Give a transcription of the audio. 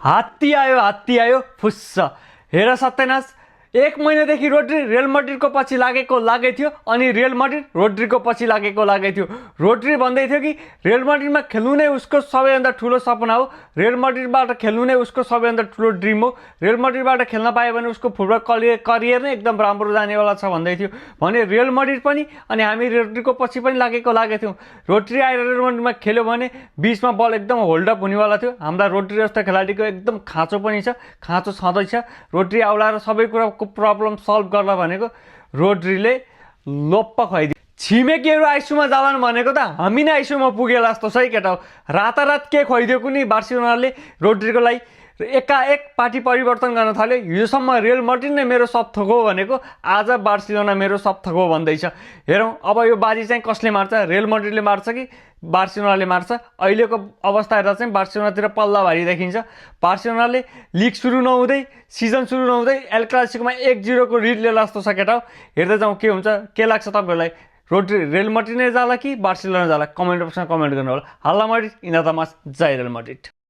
हात्ती आयो फुस्स। हेर सत्यनाश, 1 महिनादेखि रोड्री रियल मड्रिडको पछि लागै थियो अनि रियल मड्रिड रोड्रीको पछि लागै थियो। रोड्री भन्दै थियो कि रियल मड्रिडमा खेल्नु नै उसको सबैभन्दा ठुलो सपना हो, रियल मड्रिडबाट खेल्नु नै उसको सबैभन्दा ठुलो ड्रिम हो, रियल मड्रिडबाट खेल्न पायो भने उसको फुटबल करियर नै एकदम राम्रो जानेवाला छ भन्दै थियो। भने रियल मड्रिड पनि अनि हामी रोड्रीको पछि पनि लागेको थियौँ। रोड्री आएर रियल मड्रिडमा खेल्यो भने बिचमा बल एकदम होल्डअप हुनेवाला थियो। हाम्रा रोड्री जस्तो खेलाडीको एकदम खाँचो पनि छ, खाँचो छँदैछ। रोड्री आउला र सबै कुराको प्रब्लम सल्भ गर्ला भनेको रोड्रीले लोप्प खुवाइदियो। छिमेकीहरू आइसुमा जालान् भनेको त हामी नै आइसुमा पुगेला जस्तो छ है केटा हो। रातारात के खुवाइदियो कुनै बार्सिलोनाले रोड्रीको लागि एकाएक पार्टी परिवर्तन गर्न थाल्यो। हिजोसम्म रियल मड्रिड नै मेरो सब थोक हो भनेको आज बार्सिलोना मेरो सब थोक हो भन्दैछ। हेरौँ अब यो बाजी चाहिँ कसले मार्छ, रियल मड्रिडले मार्छ कि बार्सिलोनाले मार्छ। अहिलेको अवस्था हेर्दा चाहिँ बार्सिलोनातिर पल्ला भारी देखिन्छ। बार्सिलोनाले लिग सुरु नहुँदै सिजन सुरु नहुँदै एल क्लासिकोमा 1-0 को रिड लिएला जस्तो छ केटा हो। हेर्दै जाउँ के हुन्छ। के लाग्छ तपाईँहरूलाई, रोड्री रियल मड्रिड नै जाला कि बार्सिलोना जाला? कमेन्ट बक्समा कमेन्ट गर्नु होला। Hala Madrid in the mass, जय रियल मड्रिड।